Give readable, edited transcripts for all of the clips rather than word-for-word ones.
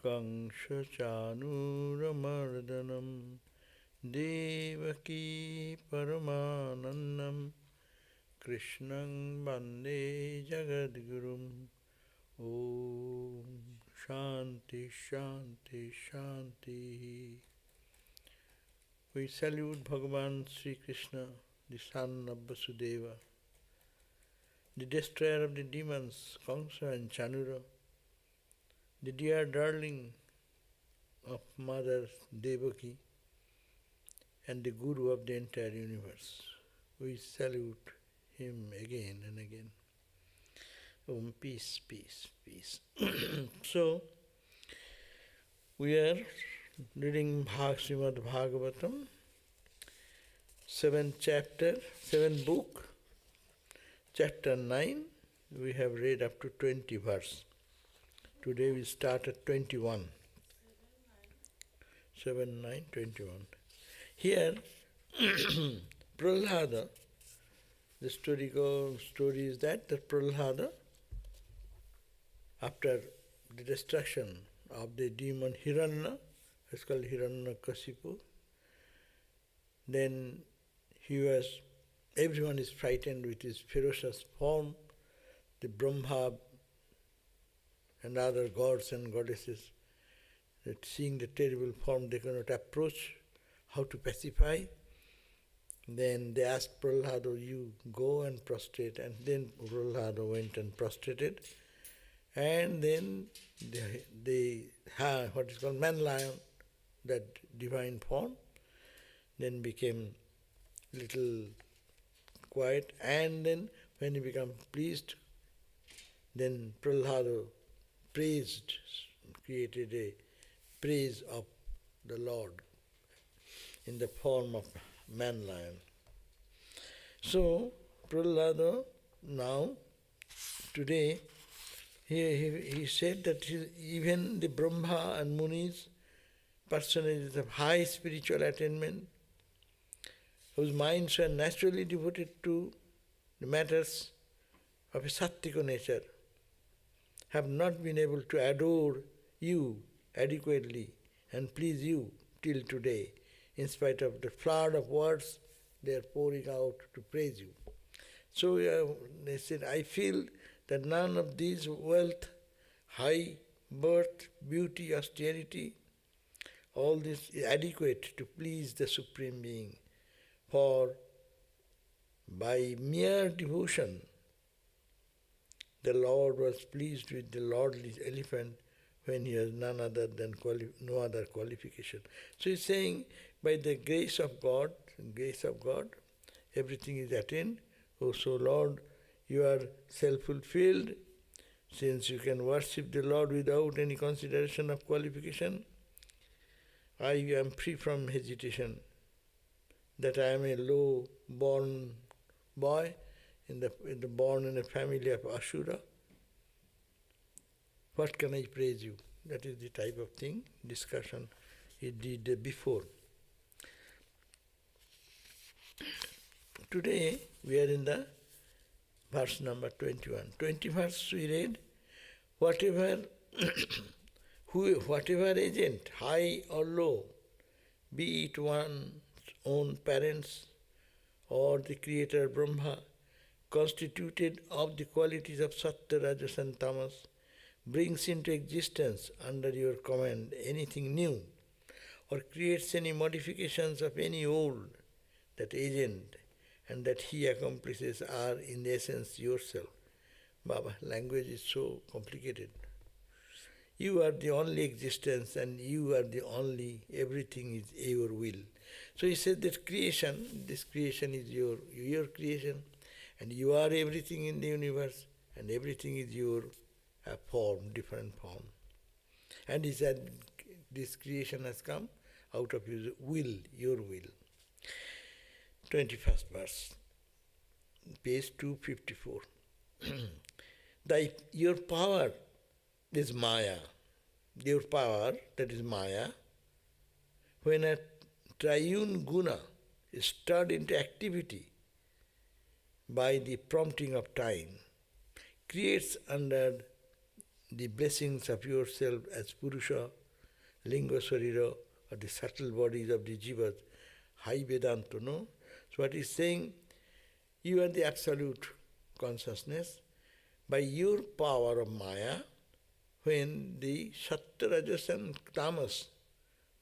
Kamsa-chanuramardhanam Devaki Paramanandam Krishnam Bande Jagadgurum. Om Shanti Shanti Shanti. We salute Bhagavan Sri Krishna, the son of Vasudeva, the destroyer of the demons, Kamsa and Chanura, the dear darling of Mother Devaki, and the Guru of the entire universe. We salute him again and again. Om, peace, peace, peace. So, we are reading Srimad Bhagavatam, 7th chapter, 7th book, chapter 9. We have read up to 20 verse. Today we start at 21. 7, 9, 21. Here, Prahlada, the story is that Prahlada, after the destruction of the demon Hiranya, it's called Hiranyakasipu, then everyone is frightened with his ferocious form, the Brahma and other gods and goddesses, that seeing the terrible form they cannot approach, how to pacify. Then they asked Prahlada, you go and prostrate, and then Prahlada went and prostrated, and then they had what is called man-lion, that divine form, then became little quiet, and then when he became pleased, then Prahlada created a praise of the Lord in the form of man-lion. So, Prahlada now, today, he said that even the Brahma and Munis, personages of high spiritual attainment, whose minds were naturally devoted to the matters of a sattvika nature, have not been able to adore you adequately and please you till today. In spite of the flood of words they are pouring out to praise you. So they said, I feel that none of these wealth, high birth, beauty, austerity, all this is adequate to please the Supreme Being. For by mere devotion, the Lord was pleased with the lordly elephant when he has no other qualification. So he's saying, by the grace of God, everything is attained. Oh, so Lord, you are self-fulfilled, since you can worship the Lord without any consideration of qualification. I am free from hesitation, that I am a low-born boy, born in a family of Asura. What can I praise you? That is the type of thing, discussion he did before. Today we are in the verse number 21. 20 verse we read, whatever agent, high or low, be it one's own parents or the Creator Brahma, constituted of the qualities of Sattva, Rajas and Tamas, brings into existence under your command anything new, or creates any modifications of any old, that agent and that he accomplishes are in essence yourself. Baba, language is so complicated. You are the only existence and you are the only, everything is your will. So he said that this creation is your creation, and you are everything in the universe, and everything is your form, different form. And he said this creation has come out of your will. 21st verse, page 254. Your power is Maya. Your power, that is Maya, when a triune guna is stirred into activity by the prompting of time, creates under the blessings of yourself as Purusha, Linga Sarira, or the subtle bodies of the Jivas, high Vedanta, no? So what he's saying, you are the absolute consciousness. By your power of Maya, when the Sattva, Rajas and Tamas,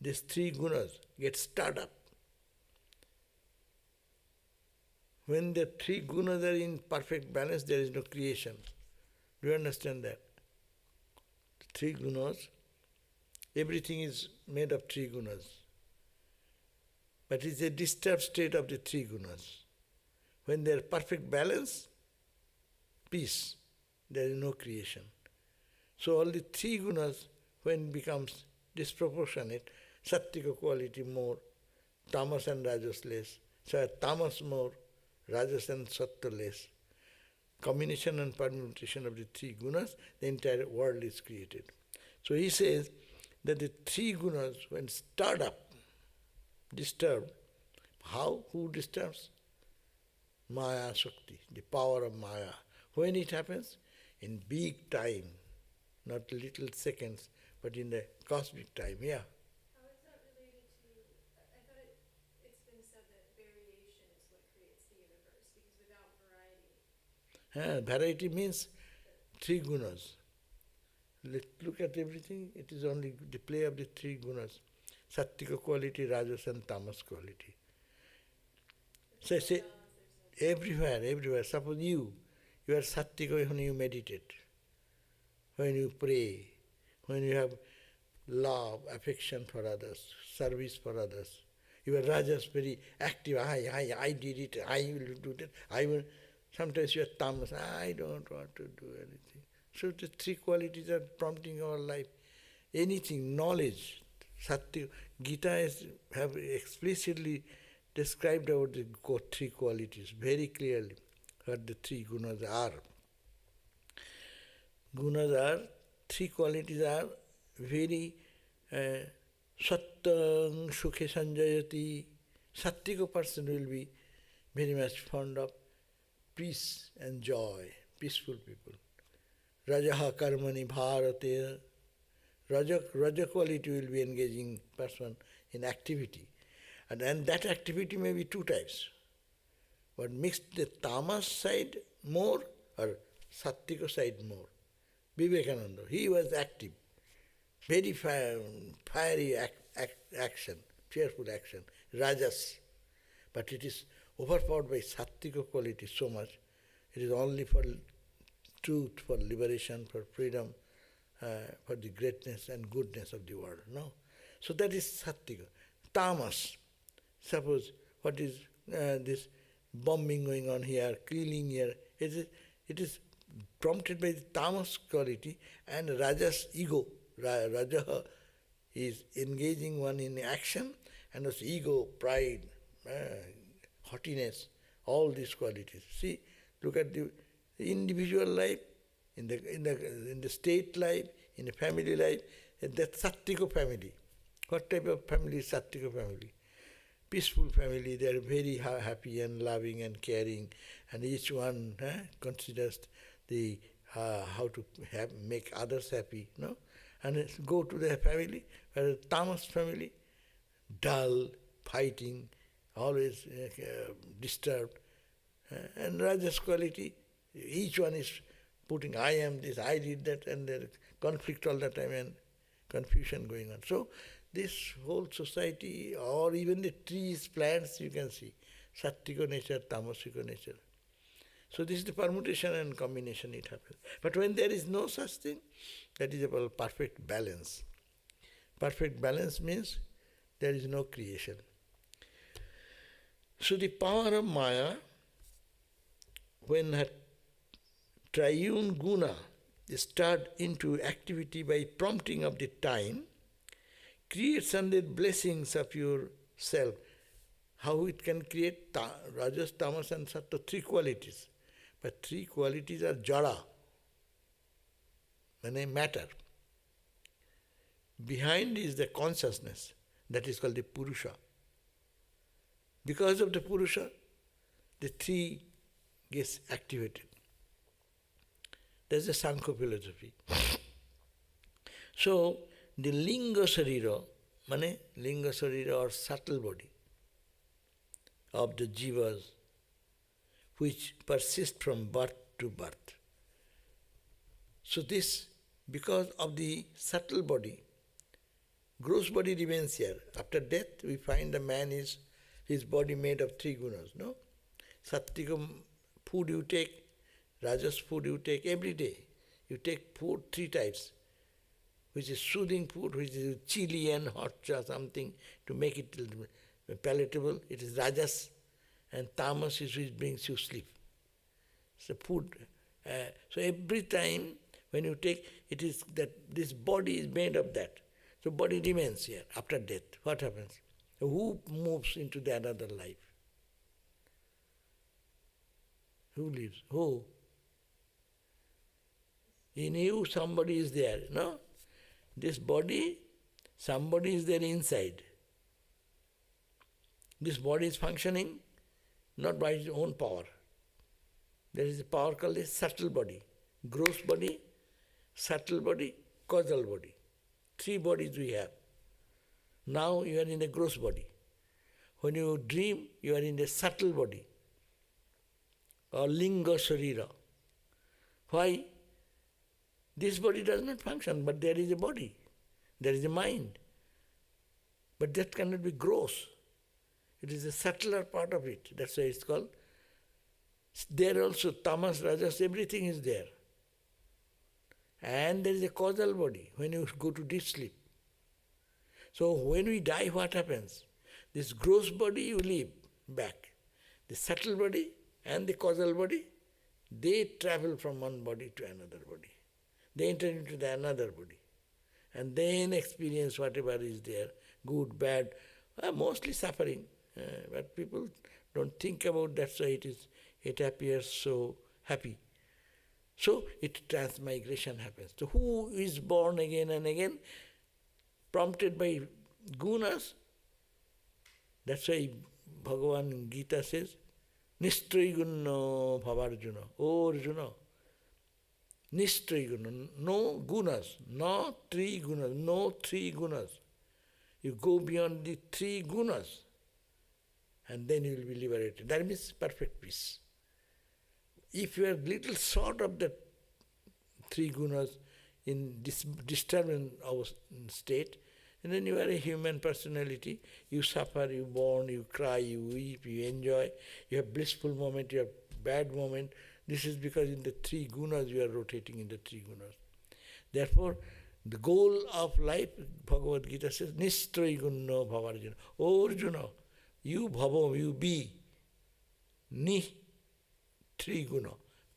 these three gunas get stirred up, when the three gunas are in perfect balance, there is no creation. Do you understand that? The three gunas, everything is made of three gunas. But it's a disturbed state of the three gunas. When they are perfect balance, peace, there is no creation. So all the three gunas, when becomes disproportionate, sattvika quality more, tamas and rajas less, so tamas more, rajas and sattva less, combination and permutation of the three gunas, the entire world is created. So he says that the three gunas, when stirred up, disturbed, how? Who disturbs? Maya Shakti, the power of Maya. When it happens? In big time, not little seconds, but in the cosmic time, yeah. How is that related to, I thought it's been said that variation is what creates the universe, because without variety. Variety means three gunas. Look at everything, it is only the play of the three gunas. Sattvika quality, rajas and tamas quality. So say, everywhere. Suppose you are sattvika when you meditate, when you pray, when you have love, affection for others, service for others. You are rajas, very active. I did it, I will do that. I will. Sometimes you are tamas, I don't want to do anything. So the three qualities are prompting our life. Anything, knowledge, satya, Gita have explicitly described about the three qualities very clearly, what the three gunas are. Three qualities are very sattang sukhe sanjayati. Sattvika person will be very much fond of peace and joy, peaceful people. Rajaha karmani bharate. Raja quality will be engaging person in activity. And that activity may be two types. But mixed the tamas side more or sattvika side more. Vivekananda, he was active, very fiery action, cheerful action, rajas. But it is overpowered by sattvika quality so much. It is only for truth, for liberation, for freedom, for the greatness and goodness of the world. No? So that is sattvika. Tamas, suppose what is this bombing going on here, killing here, it is prompted by the tamas quality and rajas ego. Rajaha is engaging one in action, and also ego, pride, haughtiness, all these qualities. See, look at the individual life, in the state life, in the family life, that sattvika family. What type of family is sattvika family? Peaceful family, they are very happy and loving and caring, and each one considers the how to make others happy, no? And go to the family, where a tamas family, dull, fighting, always disturbed, and rajas quality, each one is putting, I am this, I did that, and there is conflict all the time and confusion going on. So this whole society, or even the trees, plants, you can see, sattvika nature, tamasica nature. So this is the permutation and combination it happens. But when there is no such thing, that is about perfect balance. Perfect balance means there is no creation. So the power of Maya, when her triune guna is stirred into activity by prompting of the time, creates under blessings of yourself. How it can create rajas, tamas and sattva, three qualities. But three qualities are jada, meaning matter. Behind is the consciousness, that is called the Purusha. Because of the Purusha, the three gets activated. That's the Sankhya philosophy. So, the linga sarira, mane linga sarira or subtle body of the jivas which persist from birth to birth. So this, because of the subtle body, gross body remains here. After death, we find the man is, his body made of three gunas, no? Sattvika food you take, rajas food you take every day. You take food three types, which is soothing food, which is chili and hot or something to make it palatable. It is rajas, and tamas is which brings you sleep. So food. So every time when you take, it is that this body is made of that. So body remains here after death. What happens? Who moves into the another life? Who lives? Who? In you somebody is there, no? This body, somebody is there inside. This body is functioning not by its own power. There is a power called a subtle body, gross body, subtle body, causal body. Three bodies we have. Now you are in a gross body. When you dream, you are in the subtle body, or linga sarira. Why? This body does not function, but there is a body, there is a mind. But that cannot be gross. It is a subtler part of it. That's why it's called. There also, tamas, rajas, everything is there. And there is a causal body when you go to deep sleep. So when we die, what happens? This gross body you leave back. The subtle body and the causal body, they travel from one body to another body. They enter into the another body. And then experience whatever is there, good, bad, mostly suffering. But people don't think about that, so it appears so happy. So transmigration happens. So who is born again and again? Prompted by gunas. That's why Bhagavan Gita says, Nistraygunno bhavarjuna. Oh Arjuna, Nistraygunna, no gunas, no three gunas. You go beyond the three gunas and then you will be liberated. That means perfect peace. If you are little short of the three gunas in disturbance of state, and then you are a human personality, you suffer, you mourn, you cry, you weep, you enjoy, you have blissful moment, you have bad moment. This is because in the three gunas you are rotating in the three gunas. Therefore, the goal of life, Bhagavad Gita says, Nistraya gunno bhavarjuna. Oh Arjuna, you bhava, you be. Ni, three guna.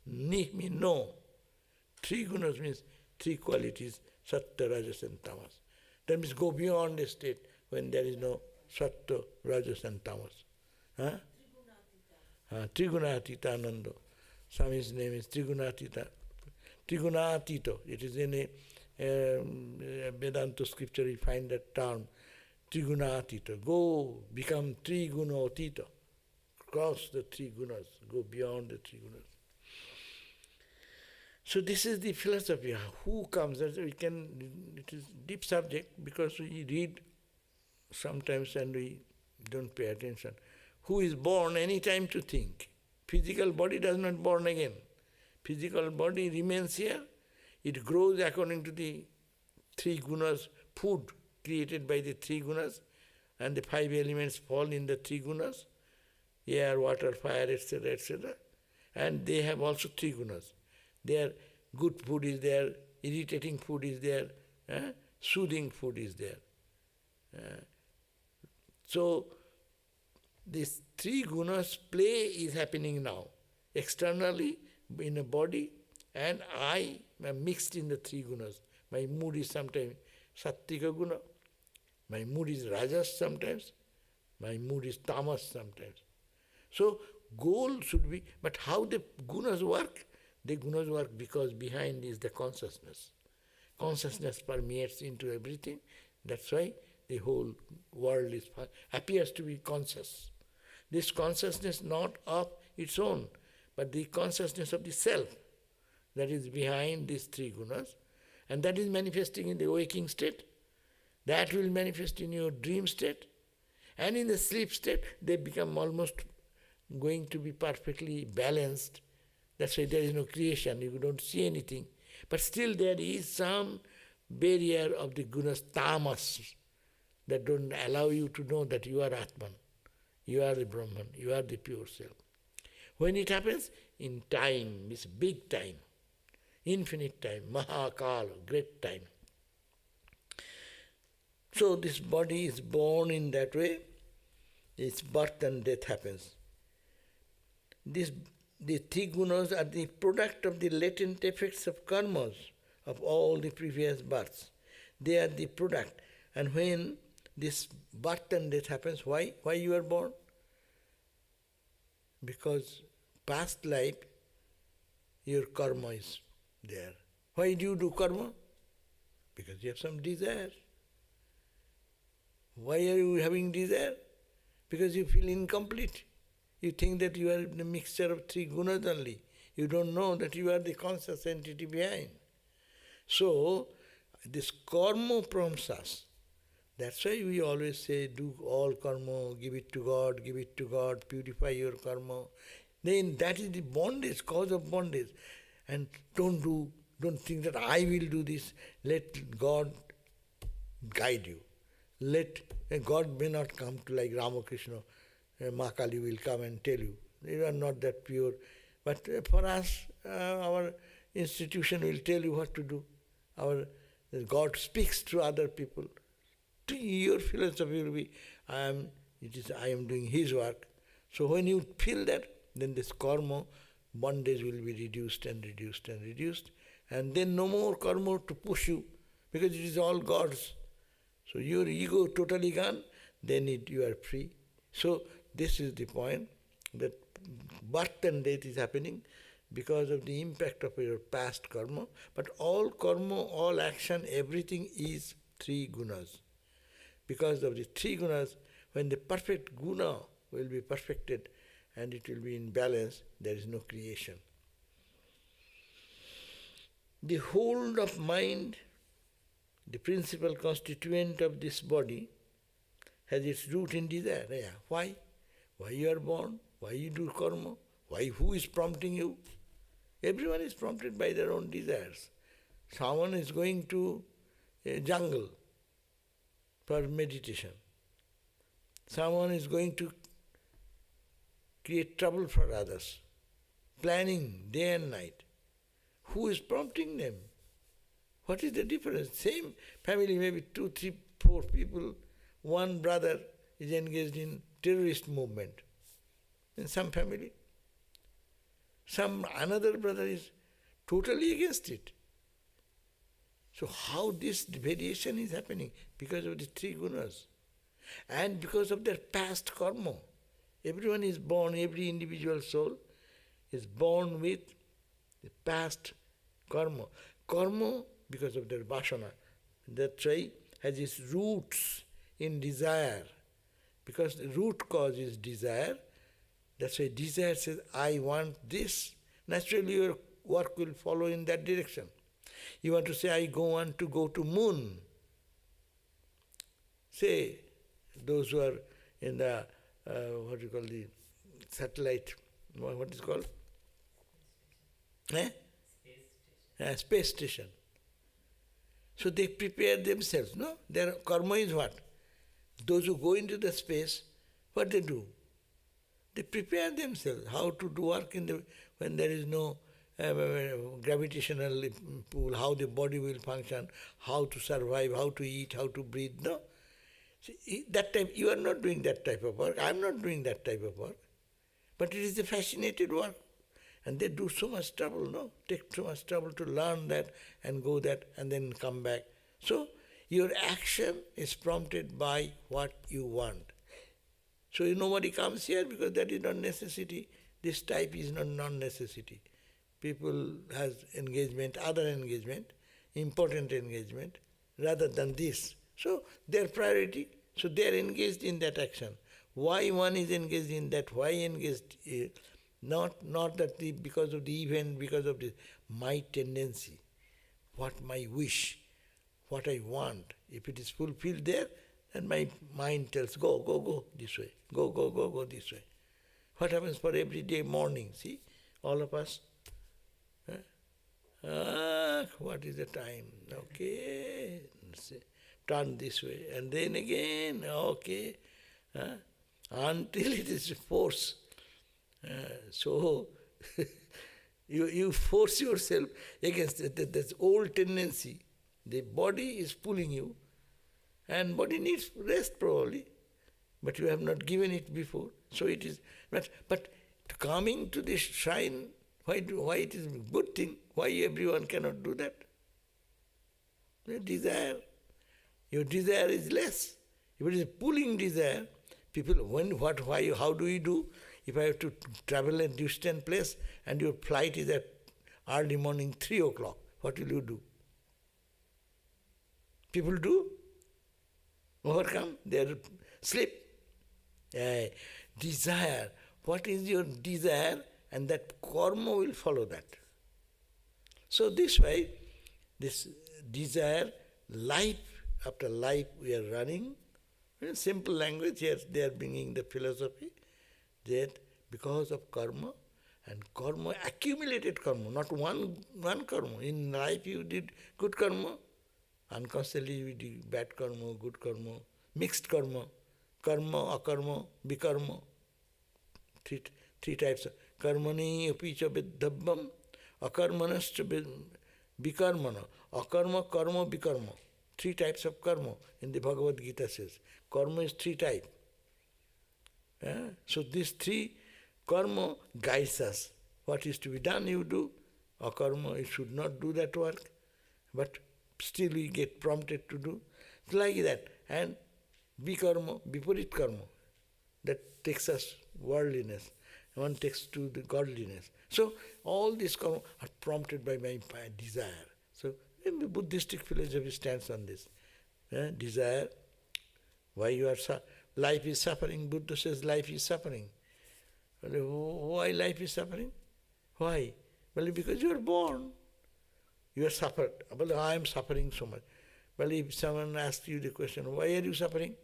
Ni means no. Three gunas means three qualities, sattva, rajas and tamas. That means go beyond the state when there is no sattva, rajas and tamas. Trigunatita Ananda. Swami's name is Trigunatita. Trigunatito. It is in a Vedanta scripture you find that term. Trigunatita. Go become Trigunatita. Cross the three gunas. Go beyond the three gunas. So this is the philosophy. Who comes? It is deep subject because we read sometimes and we don't pay attention. Who is born any time to think? Physical body does not born again. Physical body remains here. It grows according to the three gunas, food created by the three gunas, and the five elements fall in the three gunas, air, water, fire, etc., etc. And they have also three gunas. Their good food is there, irritating food is there, soothing food is there. So, these three gunas play is happening now. Externally, in a body, and I am mixed in the three gunas. My mood is sometimes sattvika guna, my mood is rajas sometimes, my mood is tamas sometimes. So, goal should be, but how the gunas work? The gunas work because behind is the consciousness. Consciousness permeates into everything. That's why the whole world appears to be conscious. This consciousness not of its own, but the consciousness of the self that is behind these three gunas. And that is manifesting in the waking state. That will manifest in your dream state. And in the sleep state, they become almost going to be perfectly balanced. That's why there is no creation, you don't see anything. But still there is some barrier of the gunas, tamas, that don't allow you to know that you are Atman, you are the Brahman, you are the pure self. When it happens? In time, it's big time, infinite time, Mahakal, great time. So this body is born in that way, its birth and death happens. The three gunas are the product of the latent effects of karmas of all the previous births. They are the product. And when this birth and death happens, why you are born? Because past life, your karma is there. Why do you do karma? Because you have some desire. Why are you having desire? Because you feel incomplete. You think that you are the mixture of three gunas only. You don't know that you are the conscious entity behind. So, this karma prompts us. That's why we always say, do all karma, give it to God, purify your karma. Then that is the bondage, cause of bondage. And don't think that I will do this. Let God guide you. God may not come to like Ramakrishna, Ma Kali will come and tell you. You are not that pure. But for us, our institution will tell you what to do. God speaks to other people. Your philosophy will be, I am doing His work. So when you feel that, then this karma, bondage will be reduced and reduced and reduced. And then no more karma to push you, because it is all God's. So your ego totally gone, then you are free. So this is the point, that birth and death is happening because of the impact of your past karma. But all karma, all action, everything is three gunas. Because of the three gunas, when the perfect guna will be perfected and it will be in balance, there is no creation. The hold of mind, the principal constituent of this body, has its root in desire. Yeah. Why? Why you are born? Why you do karma? Why? Who is prompting you? Everyone is prompted by their own desires. Someone is going to a jungle for meditation. Someone is going to create trouble for others, planning day and night. Who is prompting them? What is the difference? Same family, maybe 2, 3, 4 people, one brother is engaged in terrorist movement in some family. Another brother is totally against it. So how this variation is happening? Because of the three gunas. And because of their past karma. Everyone is born, every individual soul is born with the past karma. Karma, because of their vasana, that's why has its roots in desire. Because the root cause is desire, that's why desire says, I want this. Naturally your work will follow in that direction. You want to say, I want to go to moon. Say, those who are in the, what do you call the satellite, what is it called? Space station. So they prepare themselves, no? Their karma is what? Those who go into the space, what they do? They prepare themselves how to do work when there is no gravitational pull, how the body will function, how to survive, how to eat, how to breathe. No. See, that type, you are not doing that type of work. I am not doing that type of work. But it is a fascinated work. And they do so much trouble, no? Take so much trouble to learn that and go that and then come back. So your action is prompted by what you want. So nobody comes here because that is not necessity. This type is not non-necessity. People has engagement, other engagement, important engagement, rather than this. So their priority, so they are engaged in that action. Why one is engaged in that, why engaged, not that because of the event, because of my tendency. what my wish, what I want. If it is fulfilled there, then my mind tells, go this way, go this way. What happens for every day morning? See, all of us. What is the time? Okay, turn this way, and then again, okay, until it is force. So you force yourself against that old tendency. The body is pulling you, and body needs rest probably, but you have not given it before. So it is. But coming to this shrine, why it is a good thing? Why everyone cannot do that? The desire. Your desire is less. If it is a pulling desire, people, how do you do? If I have to travel a distant place and your flight is at early morning 3 o'clock, what will you do? People do? Overcome their sleep. Desire. What is your desire? And that karma will follow that. So this way, this desire, life after life we are running. In simple language, here they are bringing the philosophy that because of karma, and karma, accumulated karma, not one karma. In life you did good karma, unconsciously you did bad karma, good karma, mixed karma, karma, akarma, bikarma. Three types of karmani apicha viddhabam, akarmanascha bikarmana, akarma, karma, bikarma. 3 types of karma in the Bhagavad Gita says. Karma is 3 types. So these 3 karma guides us. What is to be done, you do. Akarma, you should not do that work. But still we get prompted to do. It's like that. And bikarma, viparit karma, that takes us worldliness. One takes to the godliness. So all these karma are prompted by my desire. So the Buddhistic philosophy stands on this. Desire. Why life is suffering? Buddha says life is suffering. Why life is suffering? Why? Well, because you are born. You are suffered. Well, I am suffering so much. Well, if someone asks you the question, why are you suffering?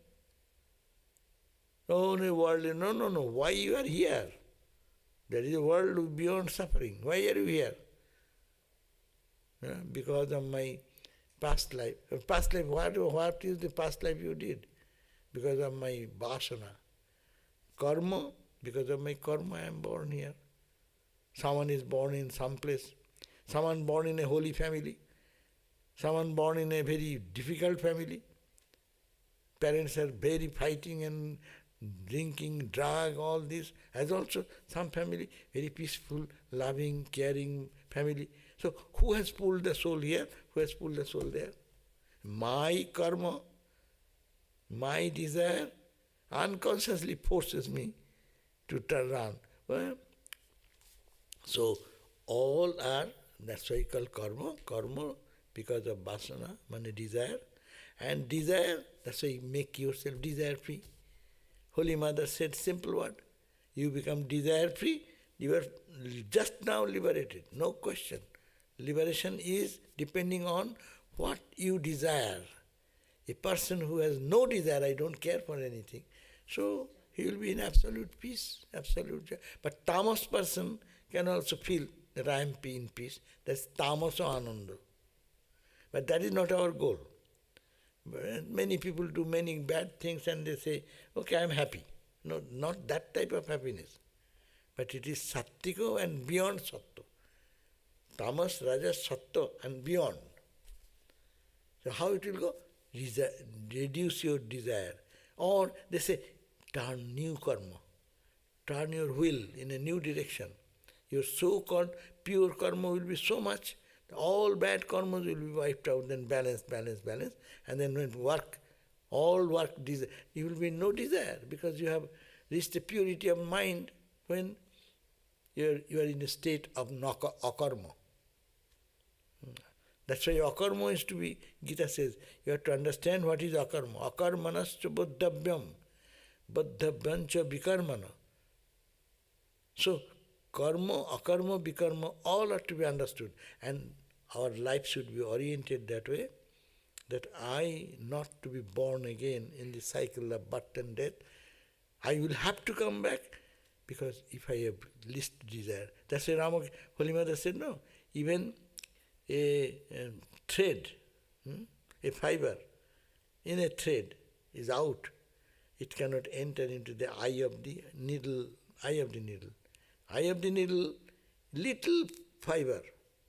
No, worldly. No. Why you are here? There is a world beyond suffering. Why are you here? Because of my past life. Past life, what is the past life you did? Because of my vasana. Karma, because of my karma I am born here. Someone is born in some place. Someone born in a holy family. Someone born in a very difficult family. Parents are very fighting and drinking, drug, all this. As also some family, very peaceful, loving, caring family. So who has pulled the soul here? Who has pulled the soul there? My karma, my desire unconsciously forces me to turn around. Well, so all are, that's why you call karma because of vasana, means desire. And desire, that's why you make yourself desire free. Holy Mother said simple word. You become desire free, you are just now liberated, no question. Liberation is depending on what you desire. A person who has no desire, I don't care for anything, so he will be in absolute peace, absolute joy. But tamas person can also feel that I am in peace. That's tamasa ananda. But that is not our goal. But many people do many bad things and they say, okay, I am happy. No, not that type of happiness. But it is sattvika and beyond sattva. Tamas, rajas, sattva and beyond. So how it will go? Reduce your desire. Or they say, turn new karma. Turn your will in a new direction. Your so-called pure karma will be so much, all bad karmas will be wiped out, then balance. And then when all work, you will be no desire because you have reached a purity of mind when you are in a state of akarma. That's why akarma is to be, Gita says, you have to understand what is akarma. Akarmanascha buddhavyam, buddhavyancha vikarmana. So, karma, akarma, vikarma, all are to be understood. And our life should be oriented that way, that I not to be born again in the cycle of birth and death. I will have to come back because if I have least desire. That's why Holy Mother said, no, even a thread, a fiber in a thread is out. It cannot enter into the eye of the needle. Eye of the needle. Eye of the needle, little fiber,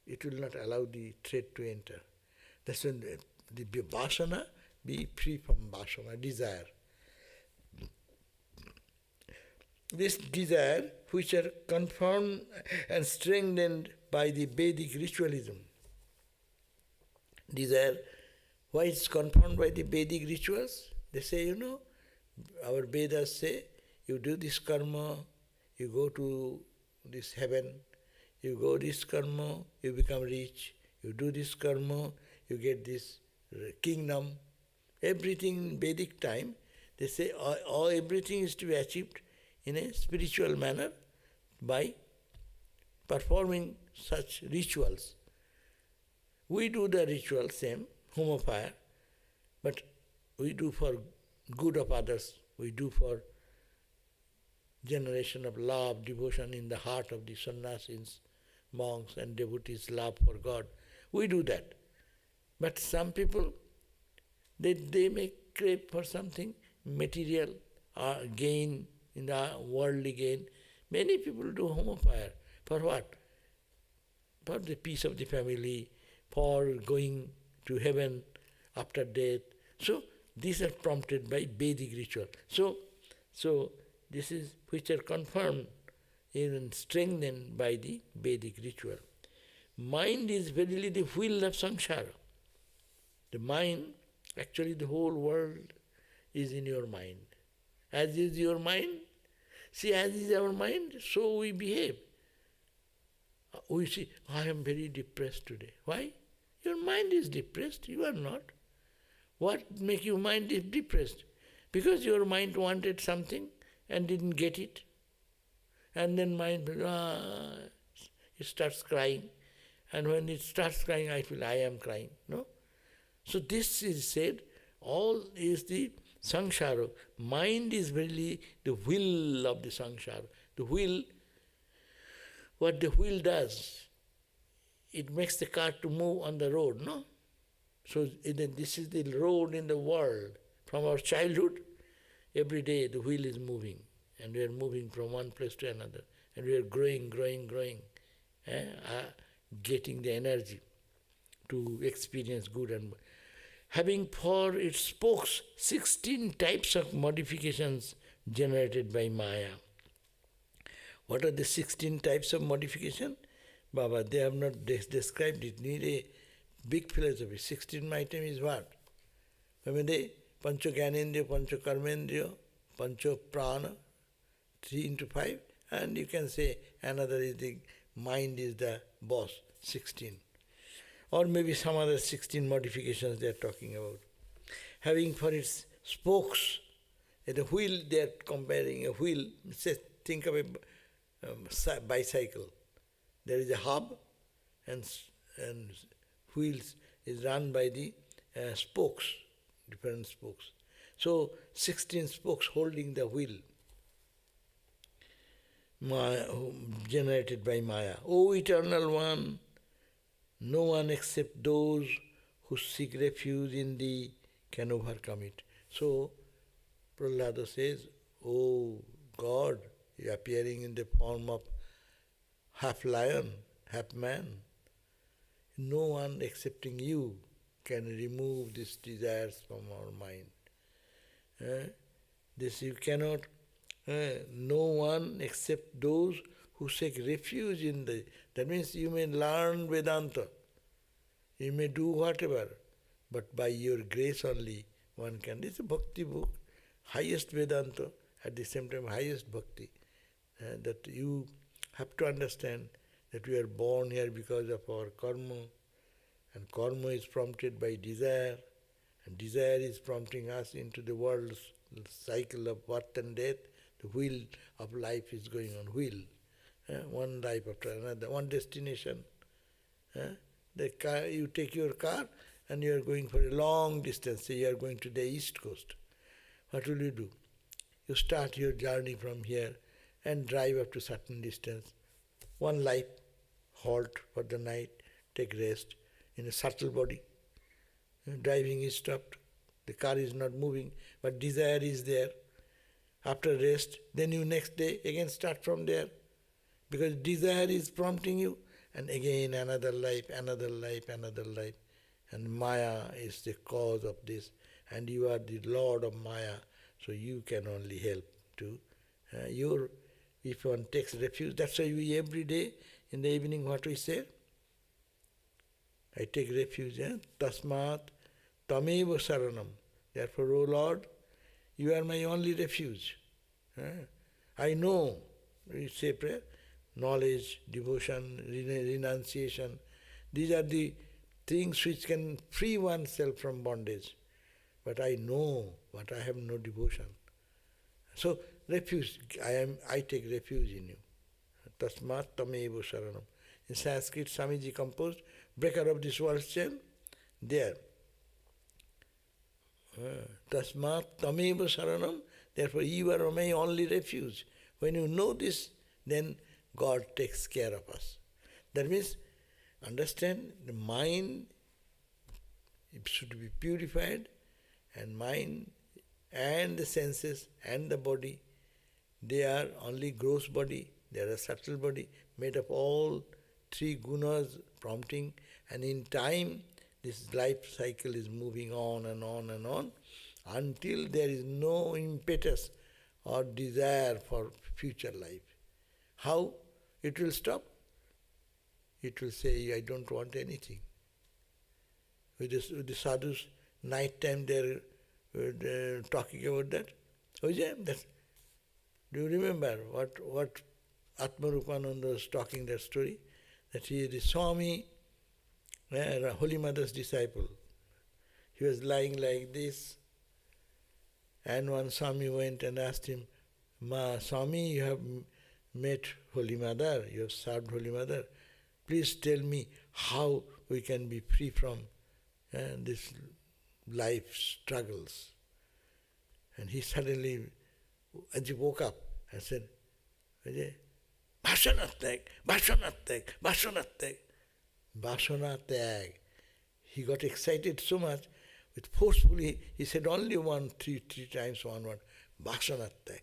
it will not allow the thread to enter. That's when the vasana, be free from vasana, desire. This desire, which are confirmed and strengthened by the Vedic ritualism. Desire, why it's confirmed by the Vedic rituals? They say, our Vedas say, you do this karma, you go to this heaven, you go this karma, you become rich, you do this karma, you get this kingdom. Everything in Vedic time, they say everything is to be achieved in a spiritual manner by performing such rituals. We do the ritual same, home of fire, but we do for good of others, we do for generation of love, devotion in the heart of the sannyasis, monks and devotees, love for God. We do that. But some people, they may crave for something material gain, in the worldly gain. Many people do home of fire. For what? For the peace of the family, for going to heaven after death. So these are prompted by Vedic ritual. So this is which are confirmed and strengthened by the Vedic ritual. Mind is verily the wheel of samsara. The mind, actually the whole world is in your mind. As is your mind, see, as is our mind, so we behave. We see, I am very depressed today. Why? Your mind is depressed, you are not. What makes your mind depressed? Because your mind wanted something and didn't get it. And then mind, it starts crying. And when it starts crying, I feel I am crying. No? So this is said, all is the samsara. Mind is really the wheel of the samsara. The wheel, what the wheel does, it makes the car to move on the road, no? So this is the road in the world. From our childhood, every day the wheel is moving. And we are moving from one place to another. And we are growing, getting the energy to experience good and bad. Having for its spokes 16 types of modifications generated by Maya. What are the 16 types of modification? Baba, they have not described it. Need a big philosophy. 16 item is what? Pancho Gyanendriya, Pancho Karmendriya, Pancho Prana, 3 into 5, and you can say another is the mind is the boss, 16. Or maybe some other 16 modifications they are talking about. Having for its spokes, the wheel they are comparing, a wheel, say, think of a bicycle. There is a hub and wheels is run by the spokes, different spokes. So 16 spokes holding the wheel generated by Maya. O Eternal One, no one except those who seek refuge in Thee can overcome it. So Prahlada says, O God, appearing in the form of half lion, half man, no one excepting you can remove these desires from our mind. This you cannot, no one except those who seek refuge in the, that means you may learn Vedanta, you may do whatever, but by your grace only one can. This is a bhakti book, highest Vedanta, at the same time highest bhakti. That you have to understand that we are born here because of our karma, and karma is prompted by desire, and desire is prompting us into the world's cycle of birth and death. The wheel of life is going on wheel. One life after another, one destination. The car, you take your car and you are going for a long distance. Say you are going to the East Coast. What will you do? You start your journey from here and drive up to certain distance. One life, halt for the night, take rest in a subtle body. Driving is stopped. The car is not moving, but desire is there. After rest, then you next day again start from there. Because desire is prompting you, and again another life, another life, another life. And Maya is the cause of this. And you are the Lord of Maya, so you can only help to if one takes refuge. That's why we every day in the evening what we say? I take refuge, Tasmat Tameva Saranam. Therefore, O Lord, you are my only refuge. I know, we say prayer, knowledge, devotion, renunciation. These are the things which can free oneself from bondage. But I know, but I have no devotion. So, refuge, I take refuge in you. Tasmat Tameva Saranam. In Sanskrit, Swamiji composed, breaker of this world's chain, there. Tasmat Tameva Saranam, therefore you are my only refuge. When you know this, then God takes care of us. That means, understand, the mind it should be purified, and mind and the senses and the body, they are only gross body, they are a subtle body made of all three gunas prompting, and in time this life cycle is moving on and on and on until there is no impetus or desire for future life. How it will stop? It will say, I don't want anything. With the sadhus, night time they're talking about that. Oh yeah, do you remember what Atmarupananda was talking that story? That he is the Swami, Holy Mother's disciple. He was lying like this, and one Swami went and asked him, Swami, you have met Holy Mother, you have served Holy Mother. Please tell me how we can be free from this life struggles. And he suddenly, as he woke up, and said, Vasana-tag, Vasana-tag, Vasana-tag. Vasana-tag. He got excited so much, with forcefully, he said only three times one word, Vasana-tag,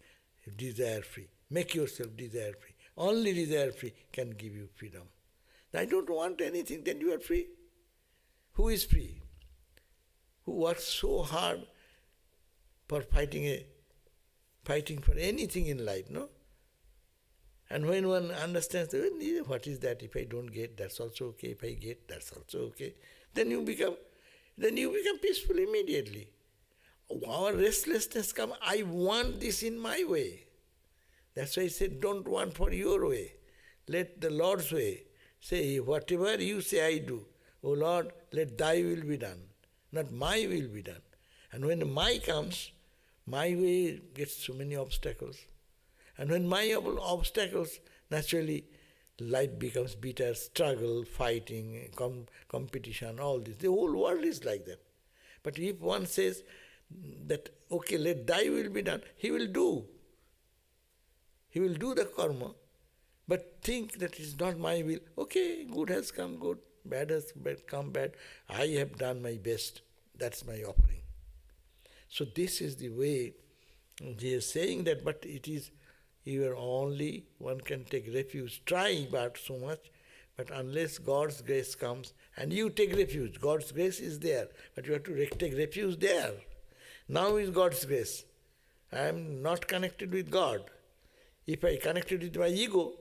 desire-free. Make yourself desire-free. Only desire-free can give you freedom. I don't want anything, then you are free. Who is free? Who works so hard for fighting for anything in life, no? And when one understands, what is that? If I don't get, that's also okay. If I get, that's also okay. Then you become peaceful immediately. Our restlessness comes, I want this in my way. That's why I said, don't want for your way. Let the Lord's way. Say, whatever you say, I do. O Lord, let thy will be done, not my will be done. And when my comes, my way gets so many obstacles. And when my obstacles, naturally, life becomes bitter, struggle, fighting, competition, all this. The whole world is like that. But if one says that, okay, let thy will be done, he will do. He will do the karma, but think that it's not my will. Okay, good has come good, bad has come bad. I have done my best. That's my offering. So this is the way he is saying that, but it is, you are only, one can take refuge, try but so much, but unless God's grace comes, and you take refuge, God's grace is there, but you have to take refuge there. Now is God's grace. I am not connected with God. If I connected with my ego,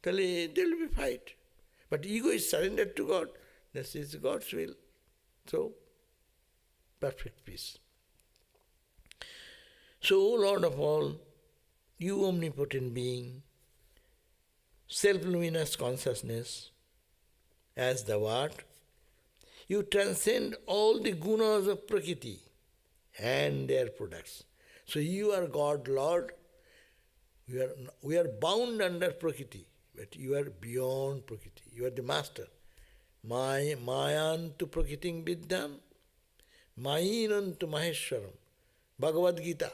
there will be fight. But ego is surrendered to God. This is God's will. So, perfect peace. So, O Lord of all, you omnipotent being, self-luminous consciousness, as thou art, you transcend all the gunas of Prakriti and their products. So you are God, Lord. We are bound under Prakriti, but you are beyond Prakriti. You are the master. Mayantu prakriting vidyam, Mayinantu maheshwaram. Bhagavad Gita.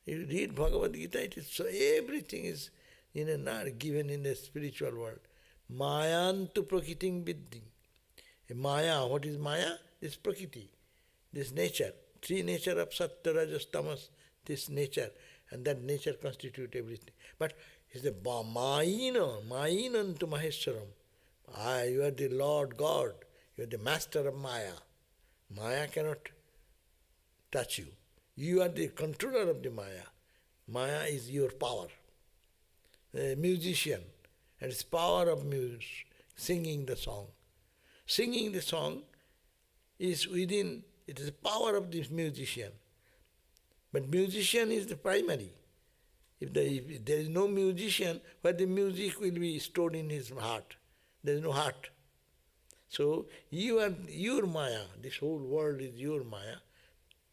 You read Bhagavad Gita, it is so everything is not given in the spiritual world. Mayantu prakriting vidyam. Maya, what is Maya? This Prakriti, this nature, three nature of Satya, Rajas, Tamas, this nature, and that nature constitutes everything. But it's the Mayinantu Maheshwaram. You are the Lord God, you are the master of Maya. Maya cannot touch you. You are the controller of the Maya. Maya is your power. A musician, and it's power of music, singing the song. Singing the song is within, it is the power of this musician. But musician is the primary. If there is no musician, where the music will be stored in his heart. There is no heart. So you are your Maya, this whole world is your Maya.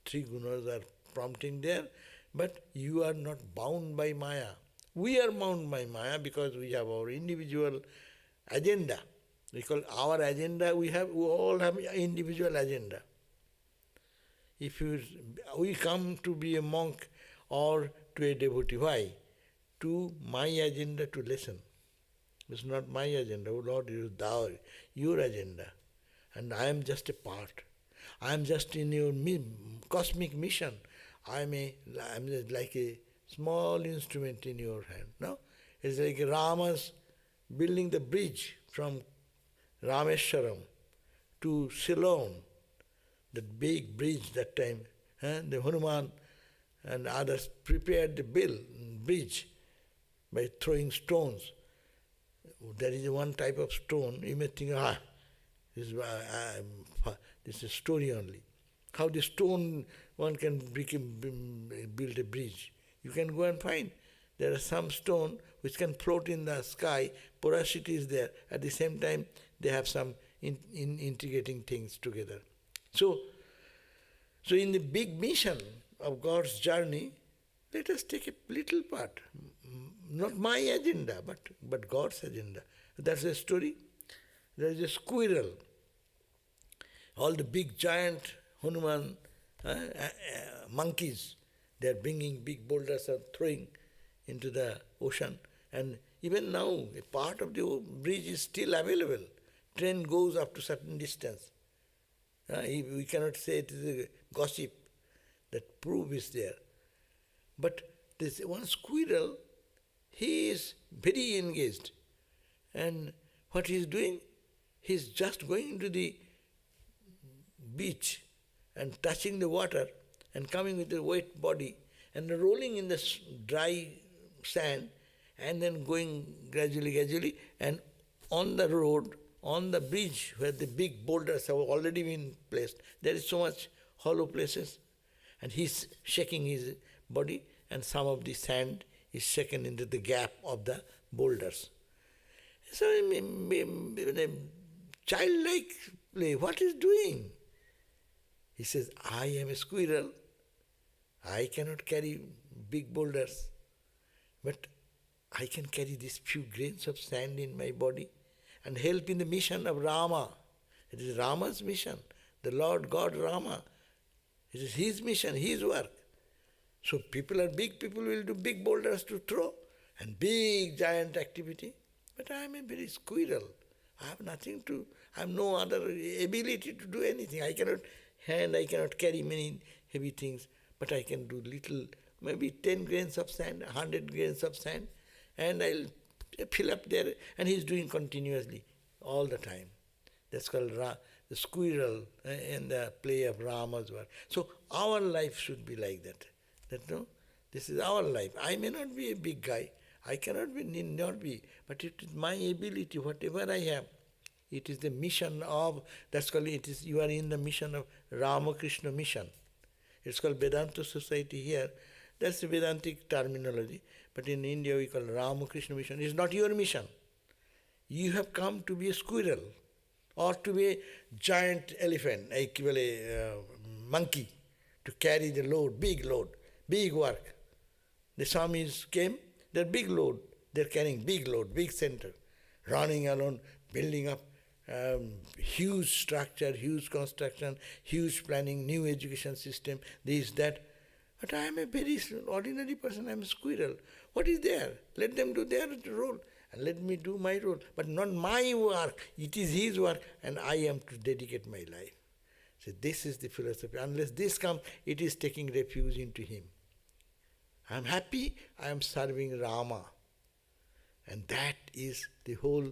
Three gunas are prompting there, but you are not bound by Maya. We are bound by Maya because we have our individual agenda. We call our agenda, we all have individual agenda. If we come to be a monk or to a devotee, why? To my agenda to listen. It's not my agenda. Oh Lord, it is your agenda. And I am just a part. I am just in your cosmic mission. I am like a small instrument in your hand. No? It's like Rama's building the bridge from Rameshwaram to Ceylon, that big bridge that time. The Hanuman and others prepared the bridge by throwing stones. There is one type of stone, you may think, this is a story only. How the stone one can build a bridge. You can go and find. There are some stone which can float in the sky, porosity is there. At the same time, they have some integrating things together. So in the big mission of God's journey, let us take a little part. Not my agenda, but God's agenda. That's a story. There is a squirrel. All the big giant Hanuman monkeys, they are bringing big boulders and throwing into the ocean. And even now, a part of the bridge is still available. Train goes up to certain distance. We cannot say it is a gossip. That proof is there. But this one squirrel, he is very engaged. And what he is doing? He is just going to the beach and touching the water and coming with a wet body and rolling in the dry sand and then going gradually and on the road, on the bridge where the big boulders have already been placed, there is so much hollow places and he's shaking his body and some of the sand is shaken into the gap of the boulders. So a childlike play, what is doing? He says, I am a squirrel. I cannot carry big boulders, but I can carry these few grains of sand in my body and help in the mission of Rama. It is Rama's mission. The Lord God Rama. It is his mission, his work. So big people will do big boulders to throw and big giant activity. But I am a very squirrel. I have no other ability to do anything. I cannot carry many heavy things, but I can do little, maybe 10 grains of sand, 100 grains of sand, and I'll fill up there, and he's doing continuously, all the time. That's called the squirrel in the play of Rama's work. So our life should be like that. This is our life. I may not be a big guy. I need not be, but it is my ability, whatever I have. It is the mission of, that's called, you are in the mission of Ramakrishna mission. It's called Vedanta Society here. That's the Vedantic terminology. But in India we call Ramakrishna mission. It's not your mission. You have come to be a squirrel or to be a giant elephant, a monkey, to carry the load, big work. The Swamis came, they're big load. They're carrying big load, big center, running alone, building up huge structure, huge construction, huge planning, new education system, this, that. But I am a very ordinary person, I am a squirrel. What is there? Let them do their role and let me do my role. But not my work, it is his work and I am to dedicate my life. So this is the philosophy. Unless this comes, it is taking refuge into him. I am happy, I am serving Rama. And that is the whole,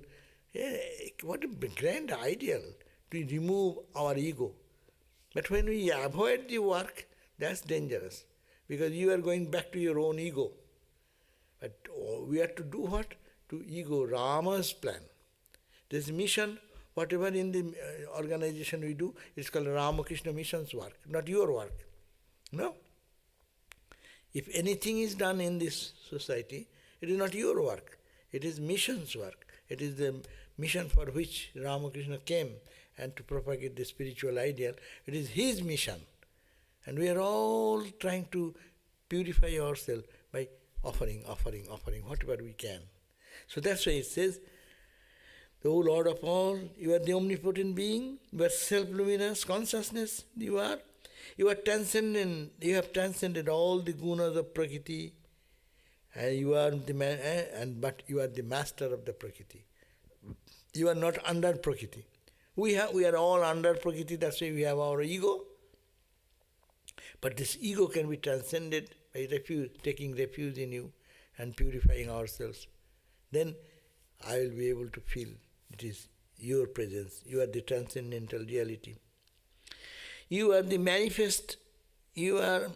what a grand ideal, to remove our ego. But when we avoid the work, that's dangerous. Because you are going back to your own ego. But we have to do what? To ego, Rama's plan. This mission, whatever in the organization we do, it's called Ramakrishna Mission's work, not your work. No? If anything is done in this society, it is not your work. It is mission's work. It is the mission for which Ramakrishna came and to propagate the spiritual ideal. It is his mission. And we are all trying to purify ourselves by offering, whatever we can. So that's why it says, O Lord of all, you are the omnipotent being, you are self-luminous consciousness, you are transcendent, you have transcended all the gunas of Prakriti, and you are the man, but you are the master of the Prakriti. You are not under Prakriti. We are all under Prakriti, that's why we have our ego. But this ego can be transcended by taking refuge in you and purifying ourselves. Then I will be able to feel it is your presence. You are the transcendental reality. You are the manifest. You are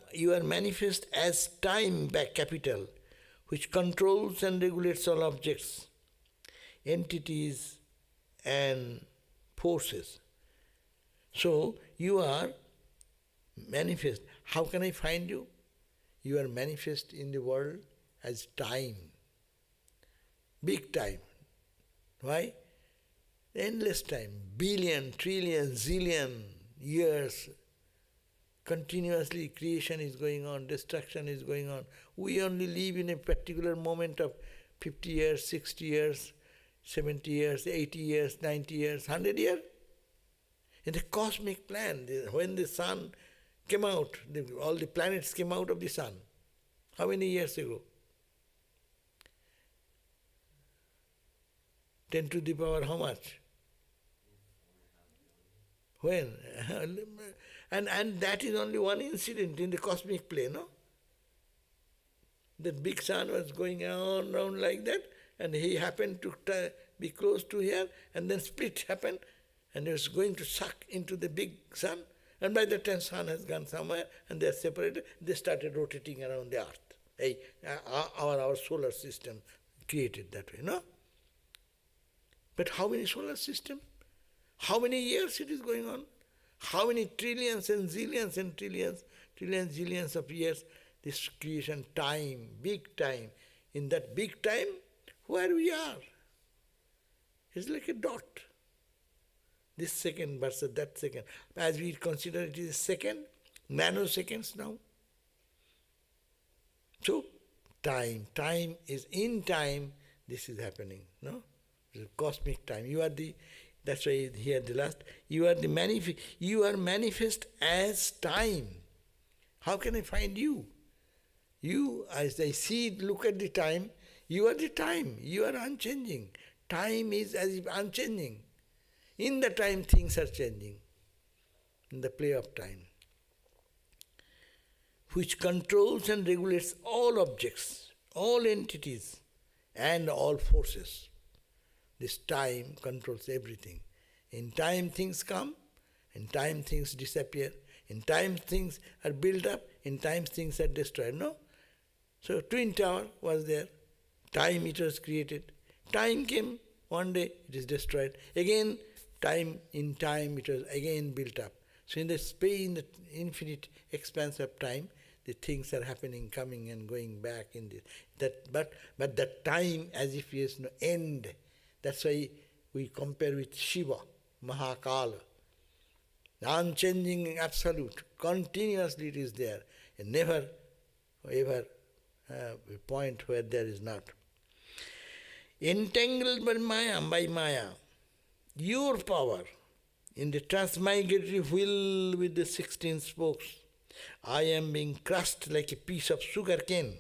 manifest as time back capital, which controls and regulates all objects, entities, and forces. So you are manifest. How can I find you? You are manifest in the world as time. Big time. Why? Endless time. Billion, trillion, zillion years. Continuously creation is going on, destruction is going on. We only live in a particular moment of 50 years, 60 years, 70 years, 80 years, 90 years, 100 years. In the cosmic plan, when the sun came out, all the planets came out of the sun. How many years ago? 10 to the power how much? When? And that is only one incident in the cosmic plane, no? That big sun was going on around like that, and he happened to be close to here, and then split happened, and he was going to suck into the big sun, and by the time sun has gone somewhere, and they are separated, they started rotating around the earth. Our solar system created that way, no? But how many solar systems? How many years it is going on? How many trillions and zillions and trillions, zillions of years, this creation time, big time. In that big time, where we are, it's like a dot. This second versus that second. As we consider it is a second, nanoseconds now. So, time is in time, this is happening, no? The cosmic time. You are the, that's why here the last, you are manifest as time. How can I find you? You, as I see, look at the time, you are the time. You are unchanging. Time is as if unchanging. In the time, things are changing. In the play of time. Which controls and regulates all objects, all entities, and all forces. This time controls everything. In time things come, in time things disappear, in time things are built up, in time things are destroyed, no? So Twin Tower was there, time it was created, time came, one day it is destroyed, again in time it was again built up. So in the space, in the infinite expanse of time, the things are happening, coming and going back in this. But that time as if there is no end. That's why we compare with Shiva, Mahakala. The unchanging absolute, continuously it is there, and never ever a point where there is not. Entangled by Maya, your power in the transmigratory wheel with the 16 spokes. I am being crushed like a piece of sugar cane.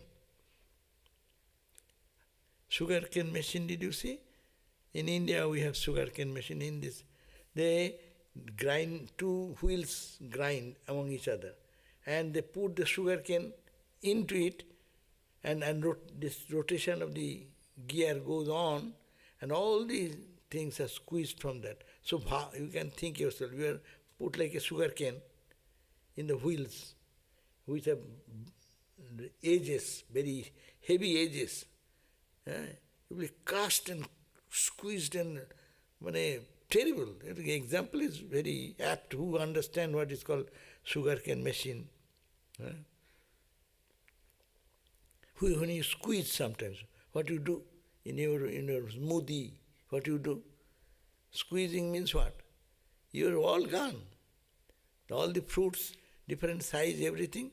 Sugar cane machine, did you see? In India we have sugar cane machine. In this, they grind, two wheels grind among each other, and they put the sugar cane into it, and this rotation of the gear goes on, and all these things are squeezed from that. So you can think yourself, you are put like a sugar cane in the wheels, which have edges, very heavy edges. You will be crushed and squeezed and terrible. The example is very apt. Who understand what is called sugar cane machine? When you squeeze sometimes, what you do in your smoothie, what you do? Squeezing means what? You are all gone. All the fruits, different size, everything,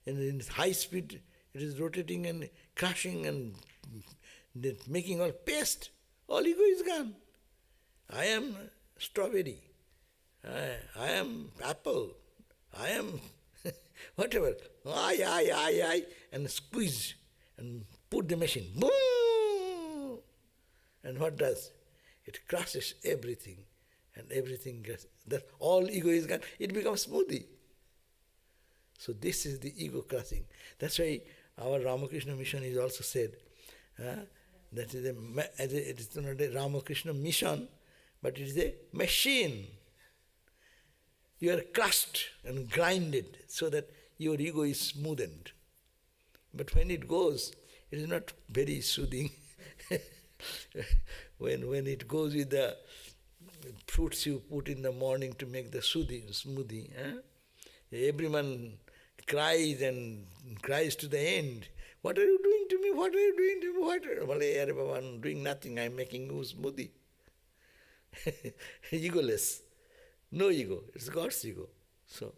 and in high speed it is rotating and crushing and making all paste. All ego is gone. I am strawberry. I am apple. I am whatever. I, and squeeze and put the machine. Boom! And what does? It crushes everything, and everything gets, that all ego is gone. It becomes smoothie. So this is the ego crushing. That's why our Ramakrishna mission is also said, that is it is not a Ramakrishna mission, but it is a machine. You are crushed and grinded so that your ego is smoothened. But when it goes, it is not very soothing. when it goes with the fruits you put in the morning to make the smoothie, everyone cries and cries to the end. What are you doing to me? What are you doing to me? Well, I'm doing nothing. I'm making you smoothie. Egoless. No ego. It's God's ego. So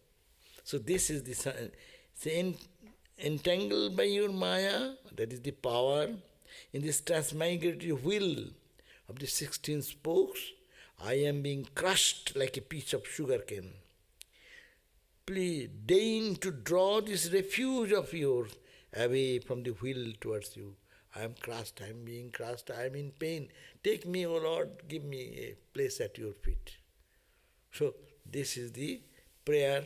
this is the entangled by your Maya, that is the power, in this transmigratory wheel of the 16 spokes. I am being crushed like a piece of sugar cane. Please deign to draw this refuge of yours away from the wheel towards you. I am crushed, I am being crushed, I am in pain. Take me, O Lord, give me a place at your feet. So this is the prayer,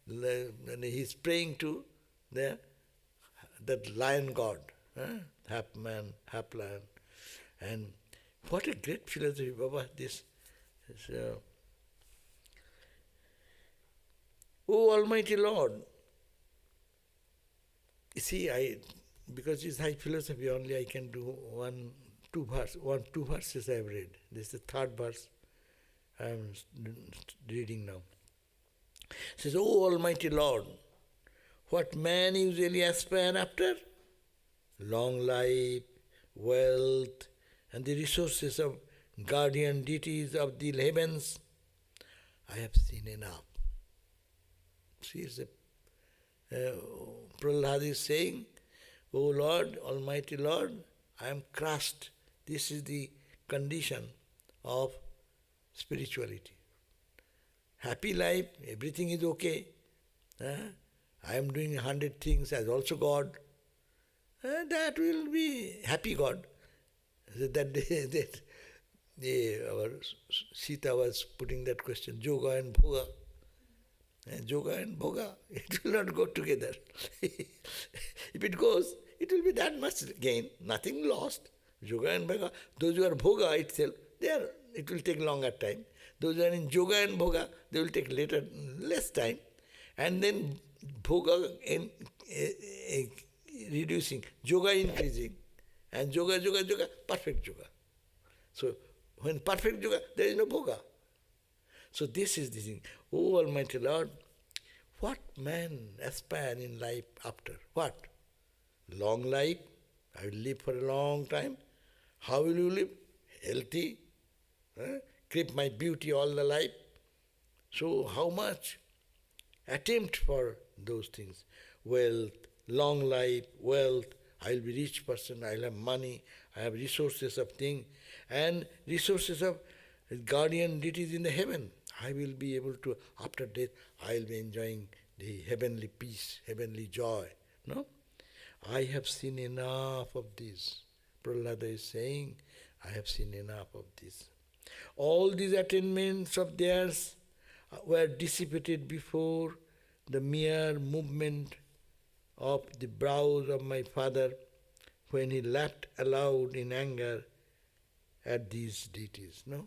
and he is praying to that lion god, half man, half lion. And what a great philosophy, Baba, this. O Almighty Lord, you see, because it's high philosophy only, I can do two verses I have read. This is the third verse I am reading now. It says, O Almighty Lord, what man usually aspire after? Long life, wealth, and the resources of guardian deities of the heavens. I have seen enough. See, Prahlad is saying, O Lord, Almighty Lord, I am crushed. This is the condition of spirituality. Happy life, everything is okay. I am doing 100 things as also God. That will be happy God. That day, our Sita was putting that question, yoga and bhoga. Yoga and bhoga, it will not go together. If it goes, it will be that much gain, nothing lost. Yoga and bhoga, those who are bhoga itself, it will take longer time. Those who are in yoga and bhoga, they will take less time. And then bhoga reducing, yoga increasing. And yoga, perfect yoga. So when perfect yoga, there is no bhoga. So this is the thing. O Almighty Lord, what man aspire in life after? What? Long life? I will live for a long time. How will you live? Healthy. Keep my beauty all the life. So how much? Attempt for those things. Wealth, long life, wealth. I will be rich person, I will have money, I have resources of things, and resources of his guardian deities in the heaven. I will be able to, after death, I will be enjoying the heavenly peace, heavenly joy. No? I have seen enough of this. Prahlada is saying, I have seen enough of this. All these attainments of theirs were dissipated before the mere movement of the brows of my father when he laughed aloud in anger at these deities. No?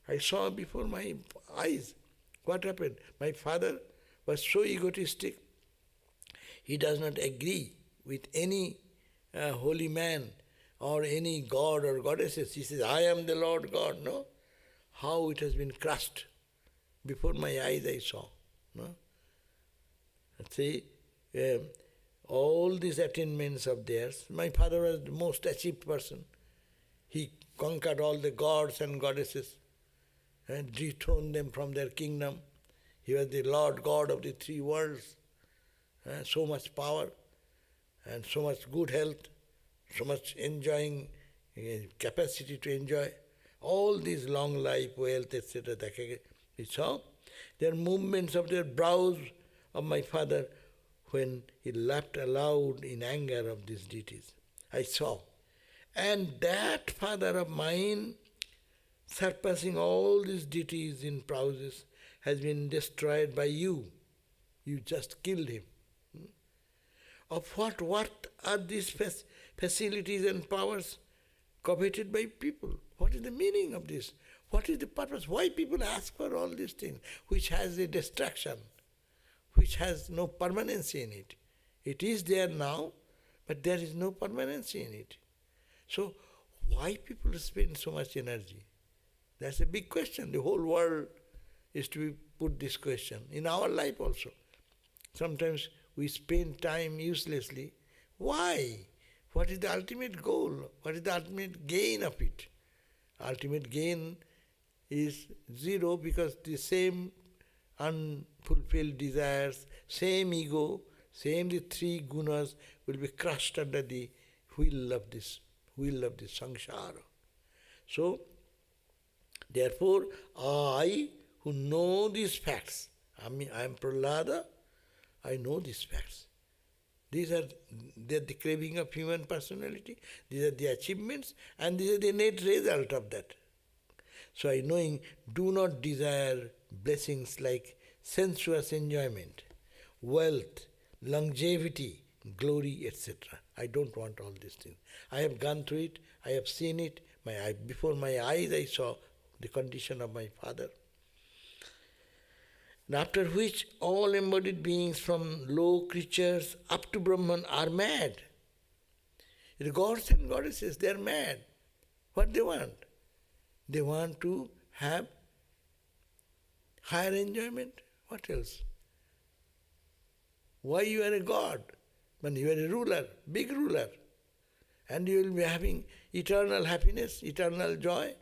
I saw before my eyes what happened. My father was so egotistic. He does not agree with any holy man or any god or goddesses. He says, I am the Lord God. No? How it has been crushed. Before my eyes I saw. No? See, all these attainments of theirs, my father was the most achieved person. He conquered all the gods and goddesses and dethroned them from their kingdom. He was the Lord God of the three worlds. So much power and so much good health, so much enjoying capacity to enjoy. All these long life, wealth, etc. We saw their movements of their brows of my father when he laughed aloud in anger of these deities. I saw. And that father of mine, surpassing all these deities in prowess, has been destroyed by you. You just killed him. Of what are these facilities and powers coveted by people? What is the meaning of this? What is the purpose? Why people ask for all these things, which has a destruction, which has no permanency in it? It is there now, but there is no permanency in it. So why people spend so much energy? That's a big question. The whole world is to put this question. In our life also. Sometimes we spend time uselessly. Why? What is the ultimate goal? What is the ultimate gain of it? Ultimate gain is zero, because the same unfulfilled desires, same ego, same the three gunas will be crushed under the wheel of this samsara. So, therefore, I who know these facts, I am Prahlada, I know these facts. They are the craving of human personality, these are the achievements, and these are the net result of that. So I knowing, do not desire blessings like sensuous enjoyment, wealth, longevity, glory, etc. I don't want all these things. I have gone through it, I have seen it, before my eyes I saw the condition of my father. And after which all embodied beings from low creatures up to Brahman are mad. The gods and goddesses, they are mad. What they want? They want to have higher enjoyment. What else? Why you are a god? When you are a ruler, big ruler, and you will be having eternal happiness, eternal joy,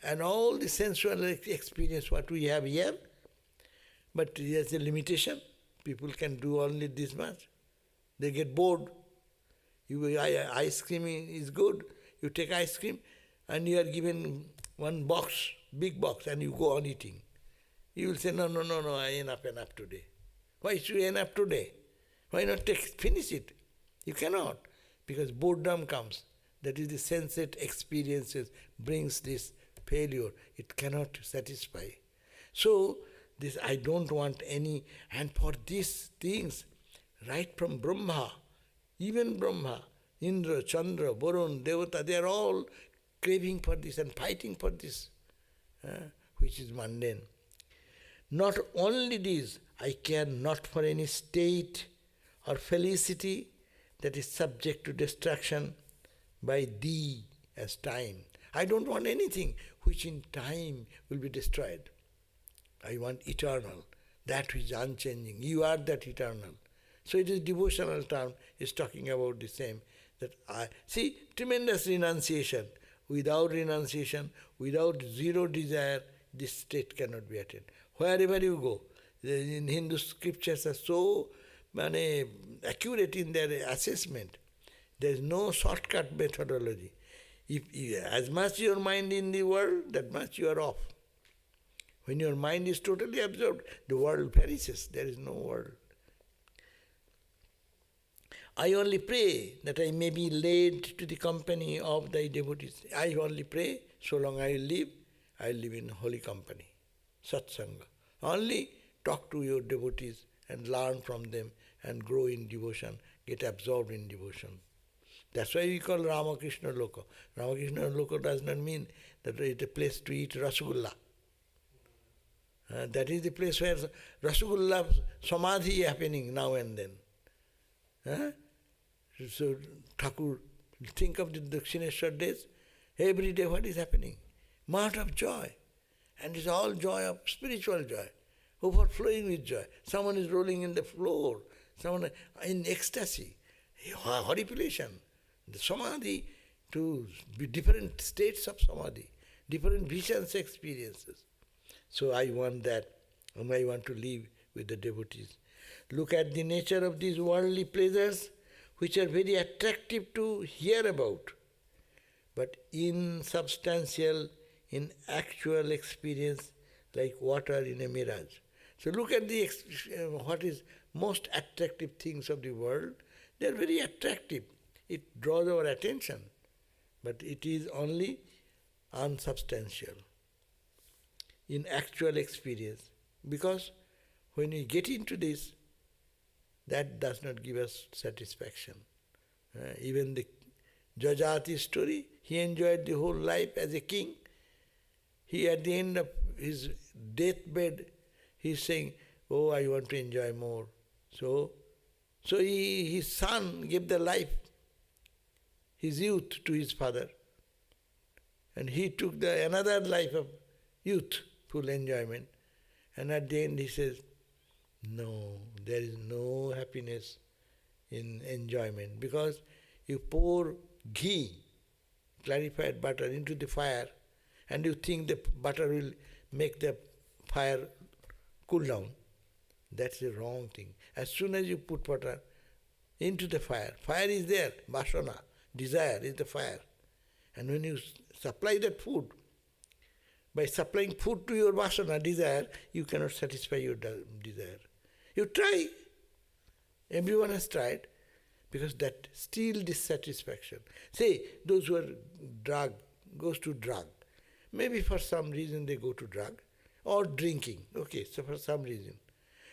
and all the sensual experience what we have here. But there's a limitation. People can do only this much. They get bored. Ice cream is good. You take ice cream and you are given one box, big box, and you go on eating. You will say, no, enough today. Why should you enough today? Why not finish it? You cannot, because boredom comes. That is the sensate experiences brings this failure. It cannot satisfy. So, this I don't want any, and for these things, right from Brahma, even Brahma, Indra, Chandra, Varun, Devata, they are all craving for this and fighting for this, which is mundane. Not only this, I care not for any state or felicity that is subject to destruction by thee as time. I don't want anything which in time will be destroyed. I want eternal, that which is unchanging. You are that eternal. So it is devotional term, is talking about the same. See, tremendous renunciation. Without renunciation, without zero desire, this state cannot be attained. Wherever you go, in Hindu scriptures are so accurate in their assessment. There is no shortcut methodology. As much your mind in the world, that much you are off. When your mind is totally absorbed, the world perishes. There is no world. I only pray that I may be led to the company of thy devotees. I only pray, so long I live in holy company. Satsanga. Only talk to your devotees and learn from them and grow in devotion, get absorbed in devotion. That's why we call Ramakrishna Loka. Ramakrishna Loka does not mean that it is a place to eat Rasagulla. That is the place where Rasagulla Samadhi is happening now and then. So Thakur, think of the Dakshineshwar days, every day what is happening? Mart of joy. And it's all joy of spiritual joy, overflowing with joy. Someone is rolling in the floor, someone in ecstasy, horripilation. The Samadhi to different states of Samadhi, different visions, experiences. So I want that, and I want to live with the devotees. Look at the nature of these worldly pleasures, which are very attractive to hear about, but insubstantial in actual experience, like water in a mirage. So look at the what is most attractive things of the world. They are very attractive. It draws our attention, but it is only unsubstantial in actual experience. Because when we get into this, that does not give us satisfaction. Even the Jajati story, he enjoyed the whole life as a king. He, at the end of his deathbed, he is saying, oh, I want to enjoy more. So his son gave the life, his youth, to his father. And he took another life of youth, full enjoyment. And at the end he says, no, there is no happiness in enjoyment, because you pour ghee, clarified butter, into the fire, and you think the butter will make the fire cool down. That's the wrong thing. As soon as you put butter into the fire is there, vasana, desire is the fire. And when you supply that food, by supplying food to your vasana, desire, you cannot satisfy your desire. You try. Everyone has tried, because that still dissatisfaction. Say, those who are goes to drug. Maybe for some reason they go to drug, or drinking. Okay, so for some reason.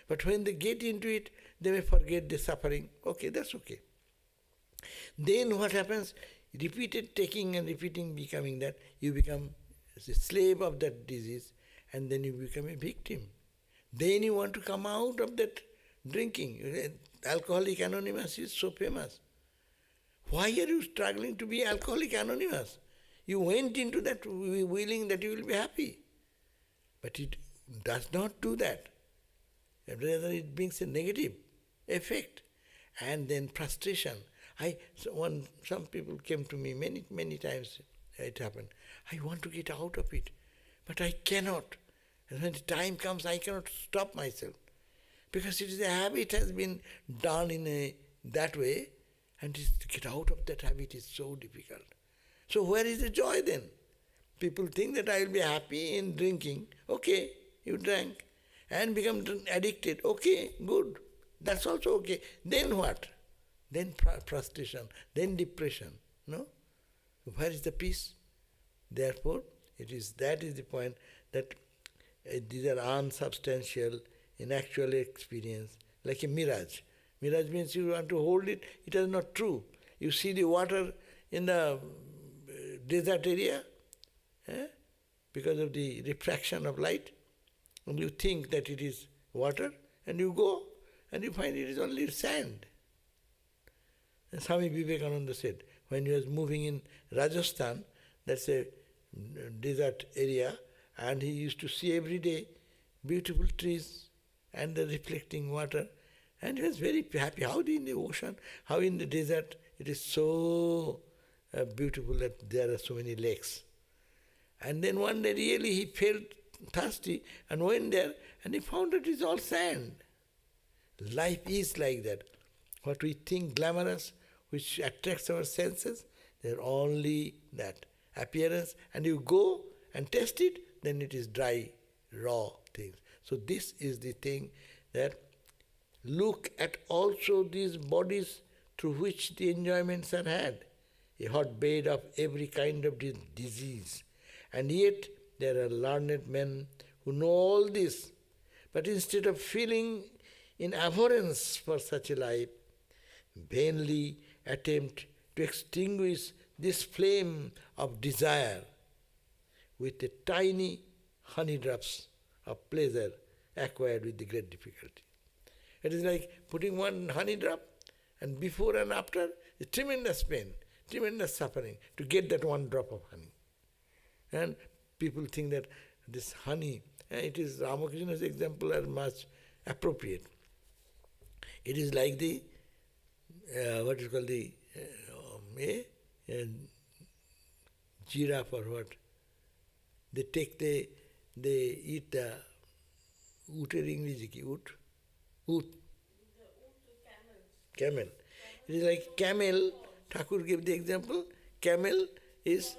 But when they get into it, they may forget the suffering. Okay, that's okay. Then what happens? Repeated taking and repeating becoming that, you become a slave of that disease, and then you become a victim. Then you want to come out of that drinking. Alcoholic Anonymous is so famous. Why are you struggling to be Alcoholic Anonymous? You went into that willing that you will be happy. But it does not do that. Rather, it brings a negative effect. And then frustration. Some people came to me many times, it happened. I want to get out of it, but I cannot. And when the time comes, I cannot stop myself. Because it is a habit has been done in that way, and to get out of that habit is so difficult. So where is the joy then? People think that I will be happy in drinking. Okay, you drank and become addicted. Okay, good. That's also okay. Then what? Then frustration, then depression. No? Where is the peace? Therefore, that is the point, that these are unsubstantial in actual experience, like a mirage. Mirage means you want to hold it, it is not true. You see the water in the desert area, because of the refraction of light, and you think that it is water, and you go, and you find it is only sand. And Swami Vivekananda said, when he was moving in Rajasthan, that's a desert area, and he used to see every day beautiful trees and the reflecting water, and he was very happy. How in the ocean, how in the desert, it is so beautiful that there are so many lakes. And then one day really he felt thirsty and went there, and he found that it is all sand. Life is like that. What we think glamorous, which attracts our senses, They're only that appearance, and you go and test it, then it is dry, raw things. So this is the thing, that look at also these bodies through which the enjoyments are had, a hotbed of every kind of disease. And yet there are learned men who know all this, but instead of feeling in abhorrence for such a life, vainly attempt to extinguish this flame of desire with the tiny honey drops of pleasure acquired with the great difficulty. It is like putting one honey drop, and before and after, a tremendous pain, tremendous suffering to get that one drop of honey. And people think that this honey, it is Ramakrishna's example are much appropriate. It is like the, what is called the, giraffe or what. They take they eat the uter English ki ut. Camel. It is like camel. Thakur gave the example. Camel is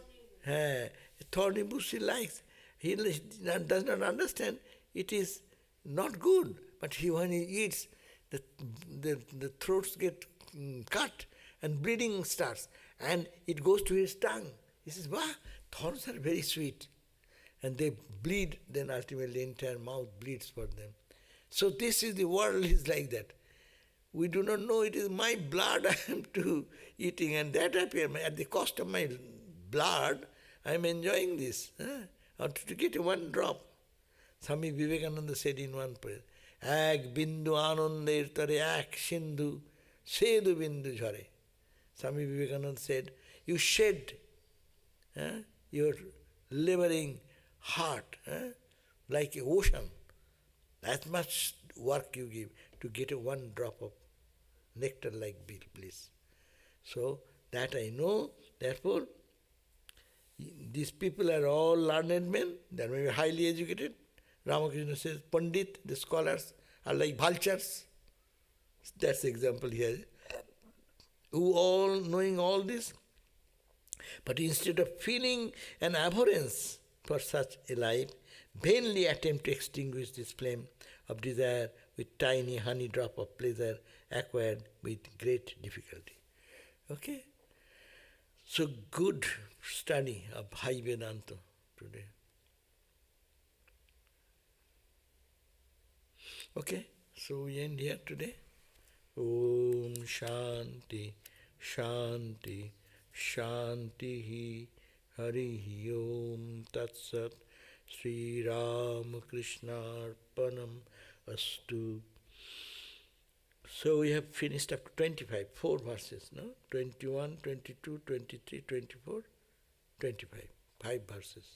thorny bush he likes. He does not understand it is not good. But when he eats, the throats get cut and bleeding starts. And it goes to his tongue. He says, "Wow, thorns are very sweet." And they bleed, then ultimately the entire mouth bleeds for them. So this is the world is like that. We do not know it is my blood I am to eating, and that appear at the cost of my blood I am enjoying this. Or to get one drop. Swami Vivekananda said in one prayer, "Ek bindu anonder tare ek sindhu sedu bindu jhare." Swami Vivekananda said, you shed your laboring heart like an ocean. That much work you give to get a one drop of nectar like bliss. So that I know, therefore these people are all learned men, they are maybe highly educated. Ramakrishna says, Pandit, the scholars are like vultures. That's the example here. Who all knowing all this, but instead of feeling an abhorrence for such a life, vainly attempt to extinguish this flame of desire with tiny honey drop of pleasure acquired with great difficulty. Okay? So good study of high Vedanta today. Okay, so we end here today. Om Shanti, Shanti, Shanti, Hari Om Tat Sat, Sri Ramakrishna Arpanam Astu. So we have finished up to 25, 4 verses, no? 21, 22, 23, 24, 25, 5 verses.